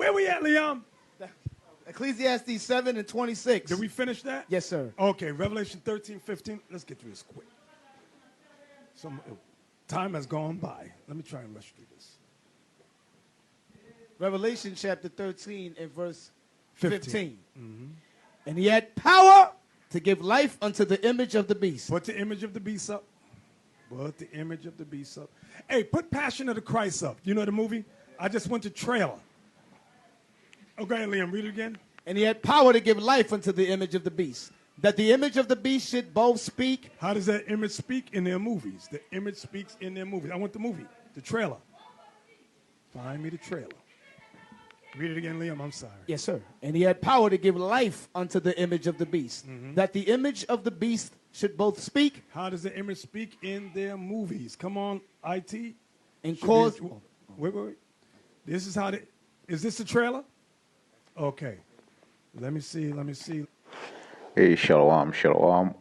Where we at, Liam? Ecclesiastes 7 and 26. Did we finish that? Yes, sir. Okay, Revelation 13, 15. Let's get through this quick. Time has gone by. Let me try and rush through this. Revelation chapter 13 and verse 15. Mm-hmm. And he had power to give life unto the image of the beast. Put the image of the beast up. Put the image of the beast up. Hey, put Passion of the Christ up. You know the movie? I just went to trailer. Okay, Liam, read it again. And he had power to give life unto the image of the beast, that the image of the beast should both speak. How does that image speak in their movies? The image speaks in their movies. I want the movie, the trailer. Find me the trailer. Read it again, Liam. I'm sorry. Yes, sir. And he had power to give life unto the image of the beast, that the image of the beast should both speak. How does the image speak in their movies? Come on, IT. And cause. Wait. This is how is this the trailer? Okay. Let me see. Hey, shalom,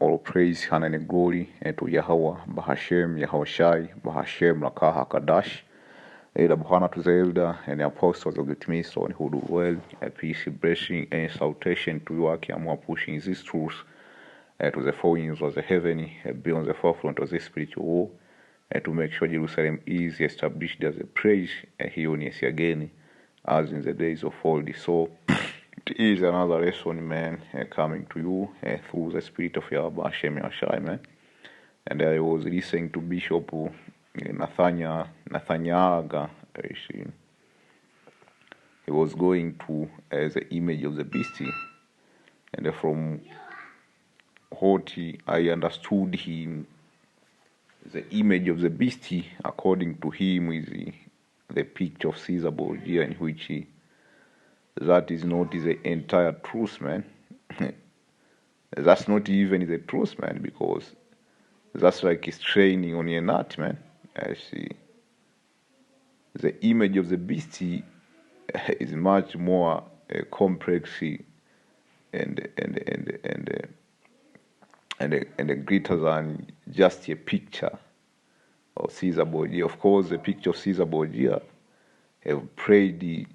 all praise, honor and glory to Yahweh, Bahashem, Yahweh Shai, Bahashem, Lakaha Kadash, the Buhana to Zelda, and the apostles of the Timistone who do well, a peace, blessing, and salutation to you, Akiamua pushing these truths to the four winds of the heaven, beyond the forefront of the spiritual war, and to make sure Jerusalem is established as a praise, and here on yes again, as in the days of old. So, it is another lesson, man, coming to you through the spirit of Yahweh Hashem Yashai, man. And I was listening to Bishop Nathanyahlaga. He was going to the image of the beast, and from what I understood him, the image of the beast, according to him, is the picture of Caesar Borgia, in which that is not the entire truth, man. That's not even the truth, man, because that's like it's training on a nut, man. I see. The image of the beast is much more complex and greater than just a picture of Caesar Borgia. Of course, the picture of Caesar Borgia have played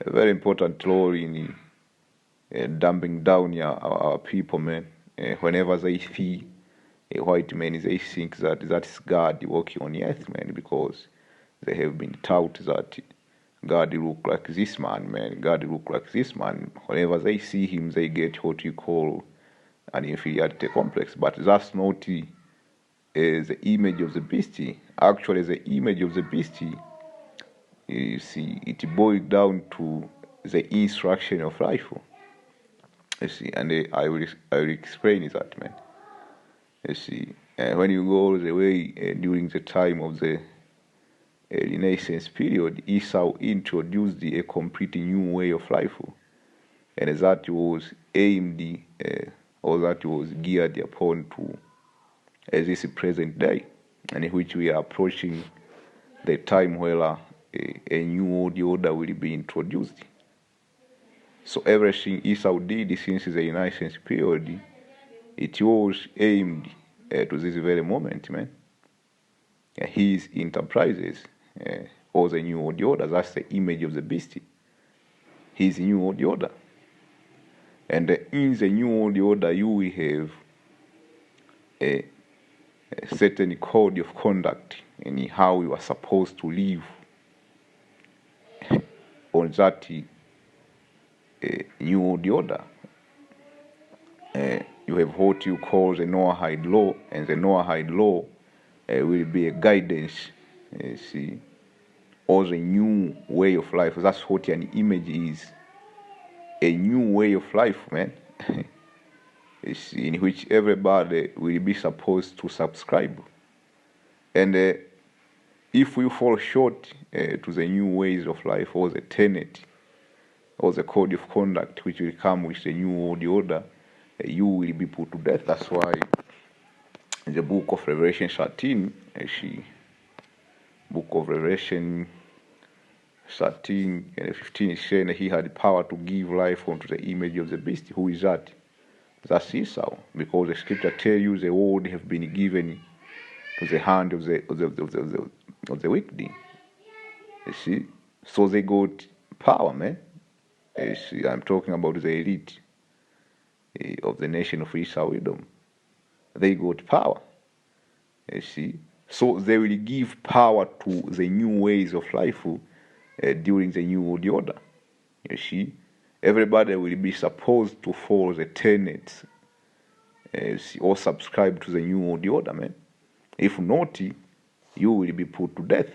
a very important role in dumbing down our people, man. Whenever they see a white man, they think that is God walking on the earth, man, because they have been taught that God look like this man, man. God look like this man. Whenever they see him, they get what you call an inferiority complex. But that's not the image of the beast. Actually, the image of the beast, you see, it boils down to the instruction of life. You see, and I will explain that, man. You see, when you go all the way during the time of the Renaissance period, Esau introduced a completely new way of life, and that was aimed or that was geared upon to this present day, and in which we are approaching the time where a new world order will be introduced. So everything Esau did since the Renaissance period, it was aimed to this very moment, man. His enterprises, or the new world order, that's the image of the beast. His new world order. And in the new world order, you will have a certain code of conduct in how you are supposed to live on that new world order. You have what you call the Noahide law, and the Noahide law will be a guidance, see, or the new way of life. That's what an image is. A new way of life, man. In which everybody will be supposed to subscribe. And if we fall short to the new ways of life, or the tenet, or the code of conduct which will come with the new world order, you will be put to death. That's why in the book of Revelation 13, book of Revelation 13 and 15 is saying that he had power to give life unto the image of the beast. Who is that? That's Esau, because the scripture tells you the world have been given to the hand of the wicked. You see, so they got power, man. See, I'm talking about the elite of the nation of Esau-Edom. They got power. You see, so they will give power to the new ways of life during the new world order. You see, everybody will be supposed to follow the tenets or subscribe to the new world order, man. If not, you will be put to death.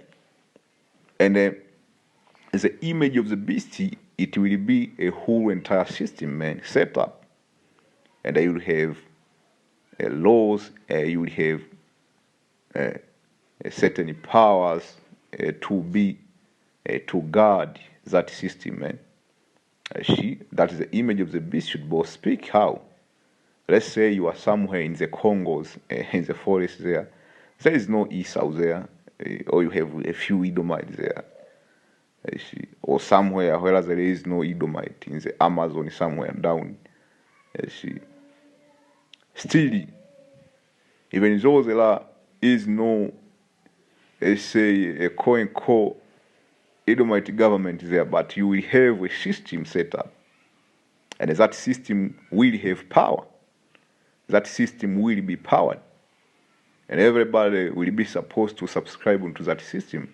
And the image of the beast, it will be a whole entire system, man, set up. And you will have laws, you will have certain powers to guard that system, man. That is the image of the beast should both speak. How? Let's say you are somewhere in the Congos, in the forest there. There is no Esau there, or you have a few Edomites there. Or somewhere where there is no Edomite, in the Amazon somewhere down. Still, even though there is no, let's say, a co Edomite government there, but you will have a system set up. And that system will have power. That system will be powered. And everybody will be supposed to subscribe to that system.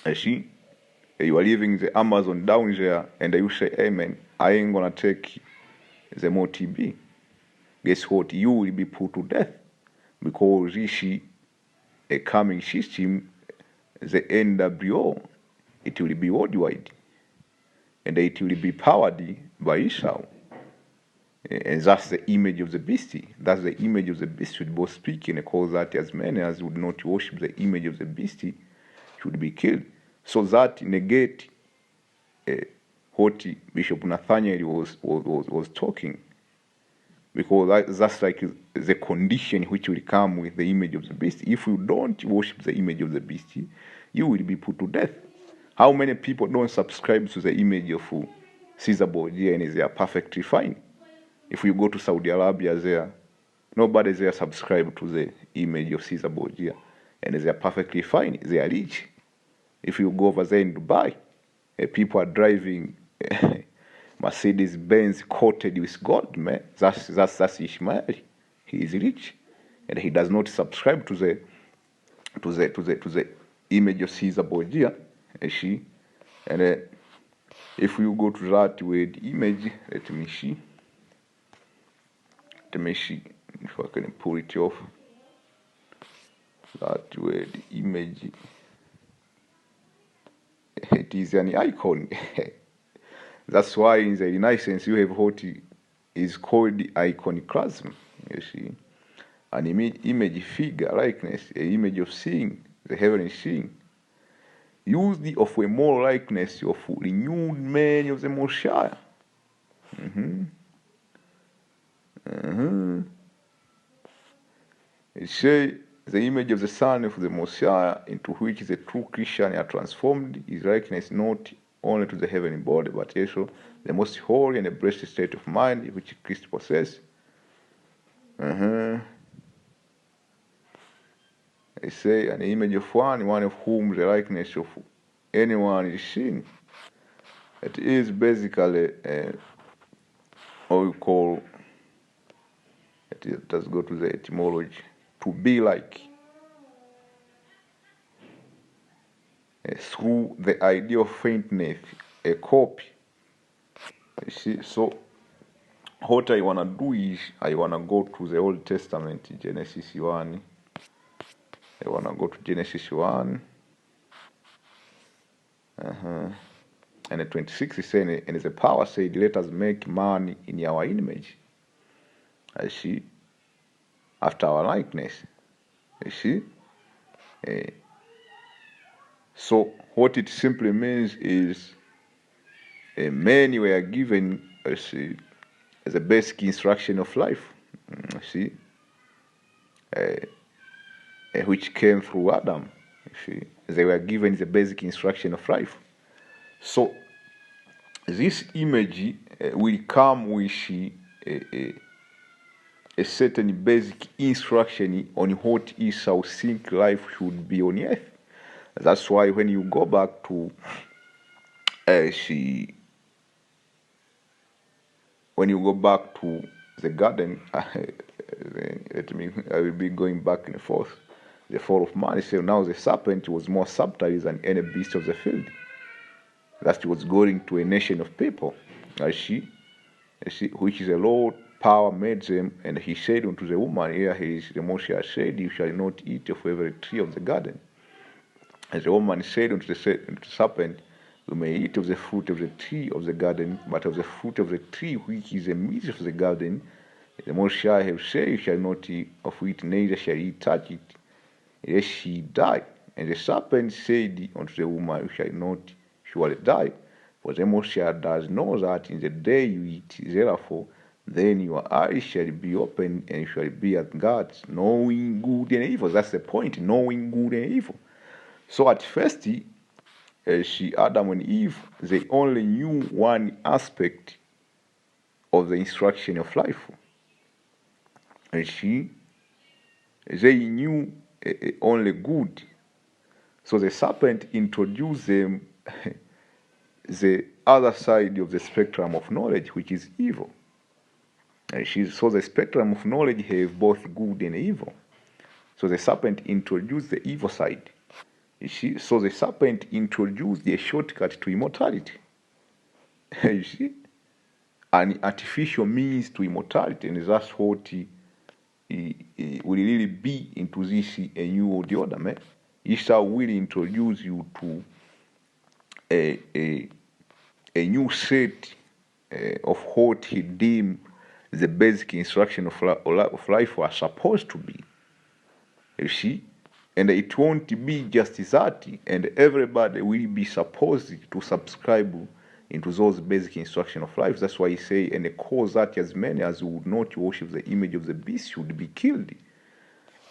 You are living the Amazon down there, and you say, hey man, I ain't gonna take the more TB. Guess what? You will be put to death. Because this a coming system, the NWO, it will be worldwide. And it will be powered by Esau. And that's the image of the beast. That's the image of the beast should both speak, and cause that as many as would not worship the image of the beast should be killed. So that negate what Bishop Nathaniel was talking. Because that's like the condition which will come with the image of the beast. If you don't worship the image of the beast, you will be put to death. How many people don't subscribe to the image of Caesar Borgia and they are perfectly fine? If you go to Saudi Arabia there, nobody there subscribe to the image of Caesar Borgia. And they are perfectly fine. They are rich. If you go over there in Dubai, people are driving Mercedes-Benz coated with gold, man. That's Ishmael. He is rich. And he does not subscribe to the image of Caesar Borgia. And if you go to that word image, let me see if I can pull it off. That word image, it is an icon. That's why in the Renaissance you have what is called iconoclasm. You see, an image figure likeness, an image of seeing the heavenly seeing, used of a more likeness of renewed man of the Messiah. It says the image of the Son of the Messiah, into which the true Christian are transformed, is likeness not only to the heavenly body, but also the most holy and the blessed state of mind which Christ possesses. They say an image of one of whom the likeness of anyone is seen. It is basically what we call, let's go to the etymology, to be like. Through the idea of faintness, a copy. You see, so what I want to do is I want to go to the Old Testament, Genesis 1. I want to go to Genesis 1. And the 26 is saying, and the power said, let us make man in our image. I see, after our likeness. You see? So what it simply means is men were given as a basic instruction of life, see, which came through Adam. See, they were given the basic instruction of life. So this image will come with a certain basic instruction on what Esau think life should be on earth. That's why when you go back to she, when you go back to the garden, I will be going back and forth. The fall of man. So now the serpent was more subtle than any beast of the field. That was going to a nation of people. She, which is the Lord power made them, and he said unto the woman, here he is, the Moshe has said, you shall not eat of every tree of the garden. And the woman said unto the serpent, you may eat of the fruit of the tree of the garden, but of the fruit of the tree which is the midst of the garden, the Most High have said, you shall not eat of it, neither shall ye touch it, lest she die. And the serpent said unto the woman, you shall not surely die, for the Most High does know that in the day you eat, therefore, then your eyes shall be opened, and you shall be as gods, knowing good and evil. That's the point, knowing good and evil. So at first, Adam and Eve, they only knew one aspect of the instruction of life. And they knew only good. So the serpent introduced them the other side of the spectrum of knowledge, which is evil. And so the spectrum of knowledge have both good and evil. So the serpent introduced the evil side. So the serpent introduced a shortcut to immortality. You see? An artificial means to immortality, and that's what will really be into this a new world order, man. Esau will introduce you to a new set of what he deemed the basic instruction of life was supposed to be. You see? And it won't be just that, and everybody will be supposed to subscribe into those basic instructions of life. That's why he say, and cause that as many as would not worship the image of the beast should be killed.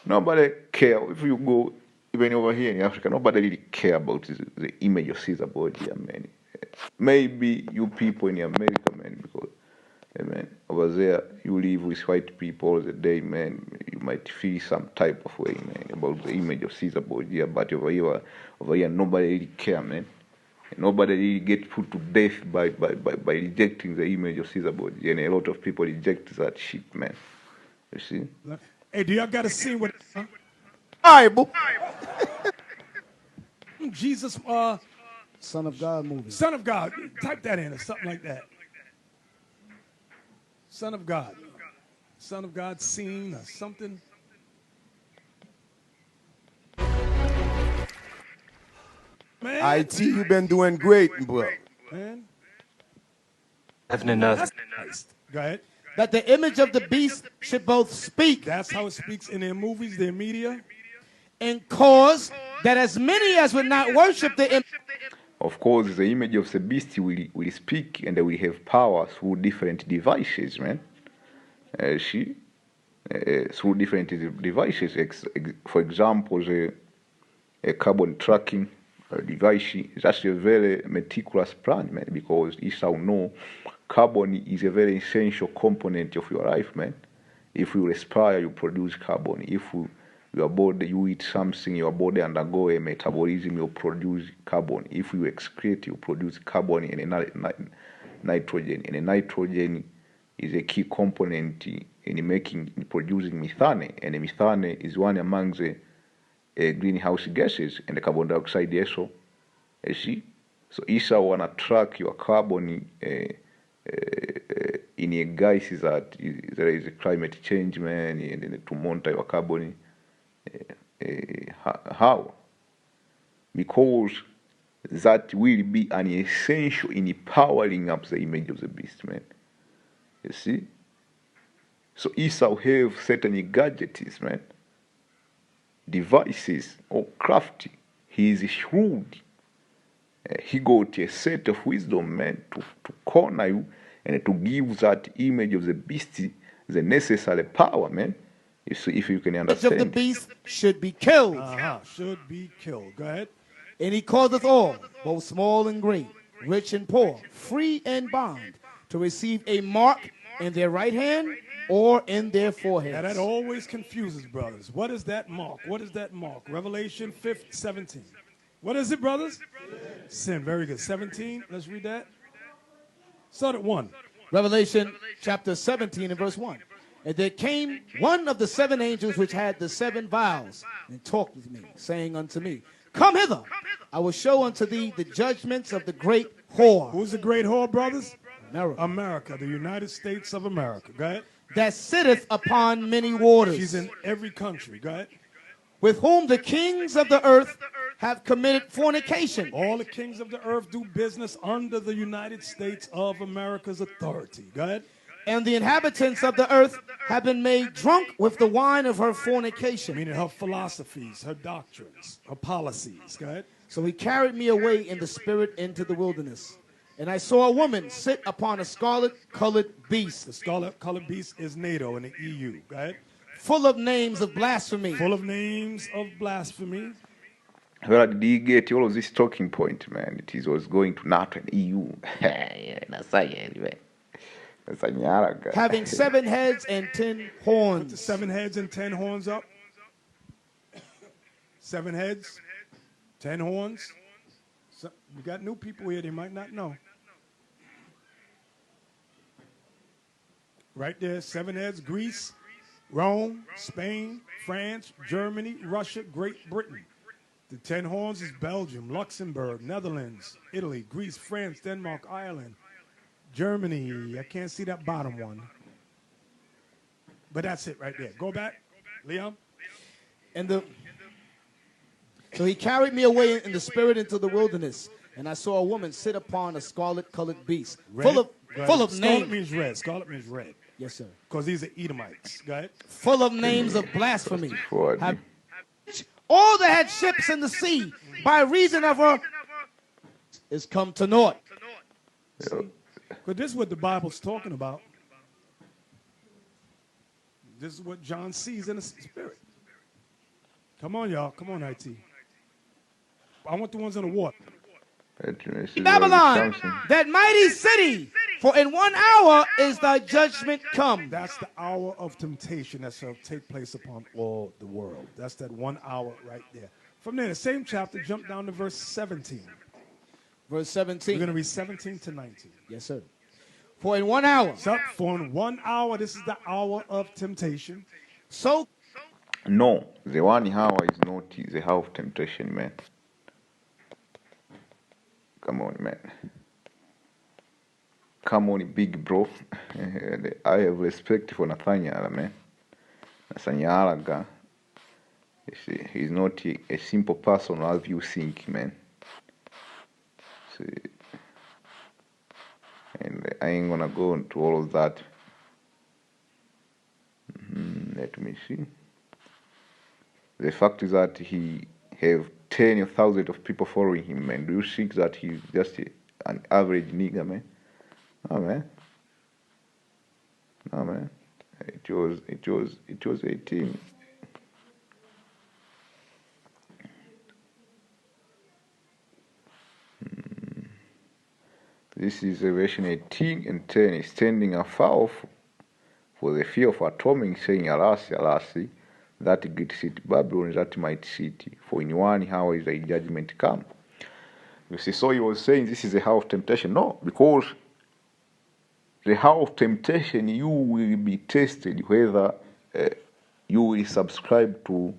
Nobody care. If you go, even over here in Africa, nobody really care about the image of Caesar Borgia, man. Maybe you people in America, man, because man, over there you live with white people all the day, man. You might feel some type of way, man, about the image of Caesar Borgia, but over here nobody really care, man. Nobody really get put to death by rejecting the image of Caesar Borgia, and a lot of people reject that shit, man. You see? Hey, do y'all got a scene with Bible. Jesus, Son of God movie. Son of God? Type that in or something like that. Son of God. Son of God scene or something. Man. IT, you've been doing great, bro. Man. Nathanyahlaga. Nice. Go ahead. That the image of the beast should both speak That's how it speaks in their movies, their media. and cause that as many as would not worship the image. Of course, the image of the beast will speak, and they will have power through different devices, man. Through different devices. For example, the carbon tracking device. That's a very meticulous plan, man, because Esau know carbon is a very essential component of your life, man. If you respire, you produce carbon. If your body, you eat something, your body undergo a metabolism, you produce carbon. If you excrete, you produce carbon and nitrogen. And nitrogen is a key component in producing methane. And methane is one among the greenhouse gases, and the carbon dioxide also. You see? So Esau wanna track your carbon in a guise that there is a climate change, man, and to monitor your carbon. How? Because that will be an essential in powering up the image of the beast, man. You see? So Esau have certain gadgets, man, devices or crafty. He is shrewd. He got a set of wisdom, man, to corner you and to give that image of the beast the necessary power, man. So if you can Image understand. of the beast should be killed. Should be killed. Go ahead. And he causeth all, both small and great, rich and poor, free and bond, to receive a mark in their right hand or in their foreheads. Now that always confuses brothers. What is that mark? What is that mark? Revelation 5:17. What is it, brothers? Sin, very good. 17, let's read that. Start at 1. Revelation chapter 17 and verse 1. And there came one of the 7 angels which had the 7 vials, and talked with me, saying unto me, Come hither, I will show unto thee the judgments of the great whore. Who's the great whore, brothers? America. America, the United States of America. Go ahead. That sitteth upon many waters. She's in every country. Go ahead. With whom the kings of the earth have committed fornication. All the kings of the earth do business under the United States of America's authority. Go ahead. And the inhabitants of the earth have been made drunk with the wine of her fornication. Meaning her philosophies, her doctrines, her policies. Go ahead. So he carried me away in the spirit into the wilderness. And I saw a woman sit upon a scarlet-colored beast. The scarlet-colored beast is NATO and the EU. Go ahead. Full of names of blasphemy. Full of names of blasphemy. Where did he get all of this talking point, man? It was going to NATO and EU. Nathanyahlaga. Having 7 heads and 10 Put the horns. 7 heads and 10 horns up. 7 heads, 10 horns. So, we got new people here, they might not know. Right there, 7 heads, Greece, Rome, Spain, France, Germany, Russia, Great Britain. The 10 horns is Belgium, Luxembourg, Netherlands, Italy, Greece, France, Denmark, Ireland, Germany. I can't see that bottom one. But that's it right there. Go back, Leon. So he carried me away in the spirit into the wilderness, and I saw a woman sit upon a scarlet-colored beast, Red? full of Scarlet names. means red. Scarlet means red. Yes, sir. Because these are Edomites. Go ahead. Full of names of blasphemy. Forward. Have all that had ships in the sea, by reason of her, is come to naught. But this is what the Bible's talking about. This is what John sees in the spirit. Come on, y'all. Come on, IT. I want the ones in the water. Babylon, that mighty city, for in 1 hour is thy judgment come. That's the hour of temptation that shall take place upon all the world. That's that 1 hour right there. From there, the same chapter, jump down to verse 17. Verse We're 17. going to read 17 to 19. Yes, sir. For in 1 hour, So, for in 1 hour, this is the hour of temptation. so No, the 1 hour is not the hour of temptation, man. Come on, man. Come on, big bro. I have respect for Nathanyahlaga, man. Nathanyahlaga, he's not a simple person as you think, man. See, and I ain't gonna go into all of that. Let me see. The fact is that he have 10,000 of people following him, man. Do you think that he's just an average nigga, man? No, man. No, man. It was 18. This is Revelation 18 and 10. Standing afar for the fear of atonement, saying, Alas, alas, that great city Babylon, that mighty city, for in 1 hour is thy judgment come. You see, so he was saying this is the hour of temptation. No, because the hour of temptation, you will be tested whether you will subscribe to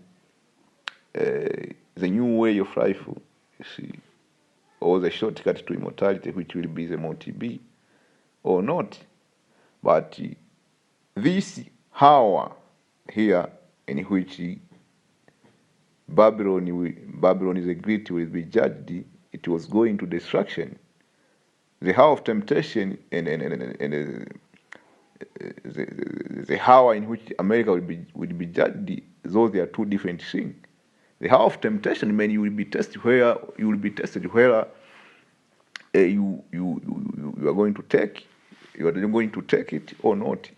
the new way of life, you see, or the shortcut to immortality, which will be the multi-B, or not. But this hour here, in which Babylon is agreed will be judged, it was going to destruction. The hour of temptation and the hour in which America will be judged, those are two different things. The hour of temptation, man, you will be tested where you are going to take, you are going to take it or not.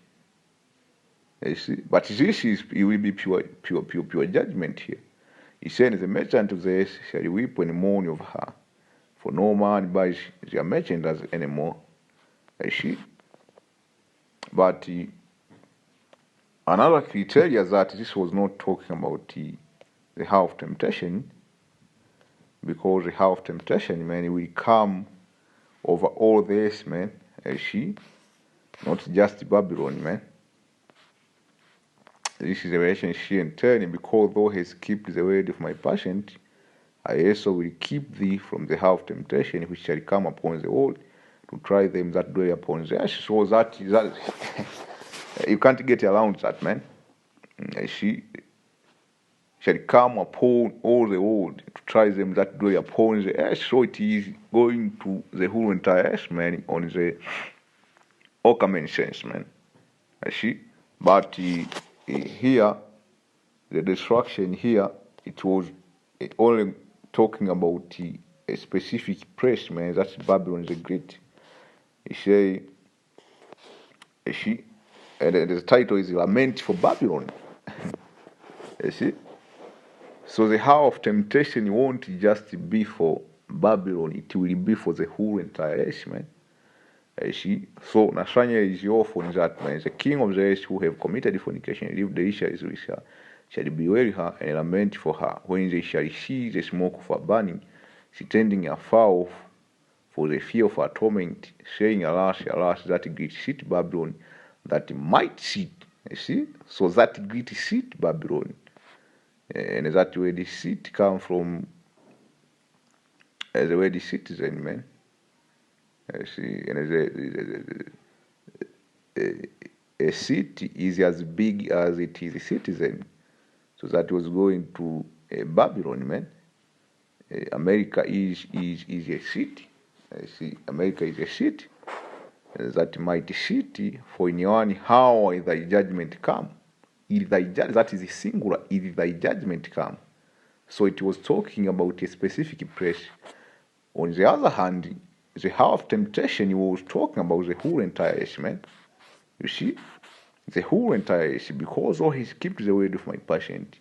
You see? But this is, it will be pure judgment here. He said, the merchant of the earth shall weep and mourn of her, for no man buys their merchandise anymore. You see? But another criteria that this was not talking about the hour of temptation, because the hour of temptation, man, will come over all this, man. Not just Babylon, man. This is Revelation 3:10, because thou hast kept the word of my patient, I also will keep thee from the hour of temptation, which shall come upon the world, to try them that dwell upon the earth. So that you can't get around that, man. She shall come upon all the world to try them that dwell upon the earth. So it is going to the whole entire earth, man, on the all common sense, man. But here, the destruction here, it was only talking about a specific place, man. That's Babylon the Great. And the title is Lament for Babylon. You see? So the hour of temptation won't just be for Babylon, it will be for the whole entire earth, man. You see? So Nathanael is awful in that, man. The king of the earth who have committed fornication, leave the Israelites with her, shall bewail her and lament for her, when they shall see the smoke of her burning, she tending afar off for the fear of her torment, saying, Alas, alas, that great city Babylon, that might sit. You see? So that great city Babylon. And that where the seat come from, the word citizen, man. You see, and a city is as big as it is a citizen. So that was going to Babylon, man. America is a city. See, America is a city. That mighty city, for in one hour thy judgment come. That is singular, if thy judgment come. So it was talking about a specific place. On the other hand, the hour of temptation was talking about the whole entire earth, man. You see? The whole entire earth, because all he kept the word of my patient,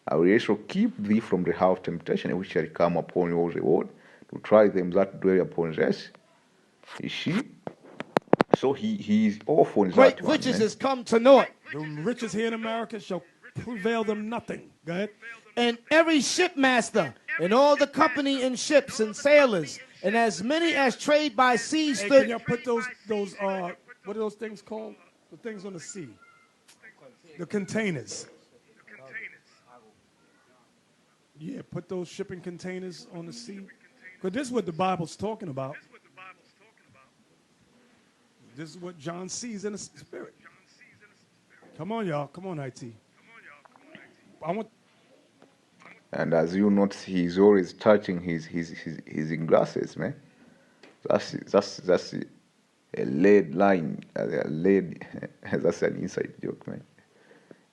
I will also keep thee from the hour of temptation, which shall come upon all the world, to try them that dwell upon the earth. You see? So he is off on Great that one, riches man. has come to naught, The riches here in America shall prevail them nothing. Go ahead. and every shipmaster, and all the company in ships and sailors, and as many as trade by sea Hey, can stood. y'all put those what are those things called? The things on the sea. The containers. Yeah, put those shipping containers on the sea. Because this is what the Bible's talking about. This is what John sees in the spirit. Come on, y'all. Come on, IT. I want. And as you notice, he's always touching his glasses, man. That's a lead line, a lead. That's an inside joke, man.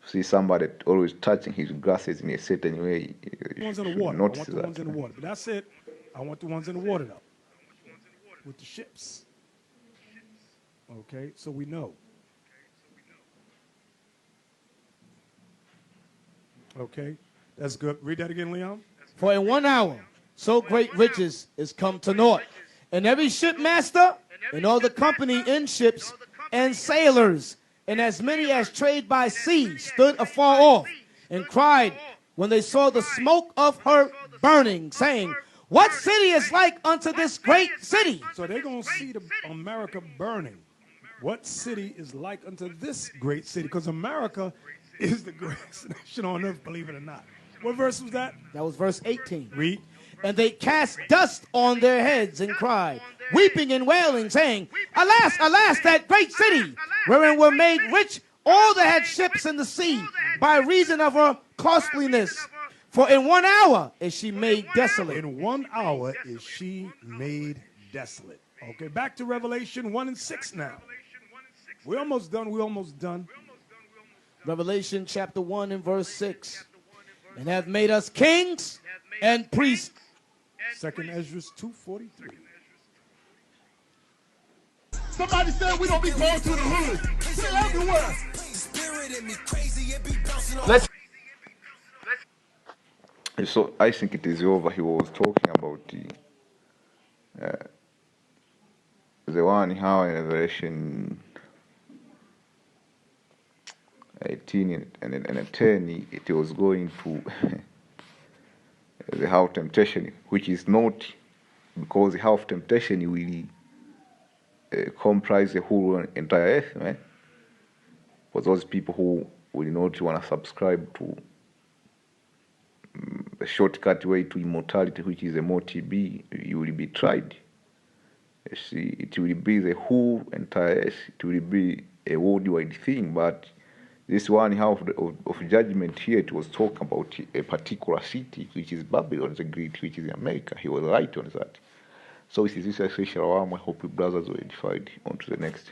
See somebody always touching his glasses in a certain way. The ones in the You should water. I notice want the that, ones in the man. water. But that's it. I want the ones in the water, though. With the ships. Okay, so we know. Okay, that's good. Read that again, Leon. For in 1 hour, so great riches is come to naught. And every shipmaster, and all the company in ships, and sailors, and as many as trade by sea, stood afar off, and cried when they saw the smoke of her burning, saying, What city is like unto this great city? So they're going to see the America burning. What city is like unto this great city? Because America is the greatest nation on earth, believe it or not. What verse was that? That was verse 18. Read. And they cast dust on their heads and cried, weeping and wailing, saying, Alas, alas, that great city, wherein were made rich all that had ships in the sea, by reason of her costliness. For in 1 hour is she made desolate. In 1 hour is she made desolate. Okay, back to Revelation 1 and 6 now. We're almost done. Revelation chapter 1 and verse 6. And have made us kings and priests. Second Ezra 2:43. Somebody said we don't be going to the hood. We're everywhere. So I think it is over. He was talking about the one how in Revelation 18 and 10, it was going to the house of temptation, which is not, because the house of temptation will comprise the whole entire earth, right? For those people who will not want to subscribe to a shortcut way to immortality, which is a MOTB, you will be tried. You see, it will be the whole entire earth. It will be a worldwide thing, but this one half of judgment here, it was talking about a particular city, which is Babylon the Great, which is America. He was right on that. So this is this special one. I hope you brothers were edified. On to the next.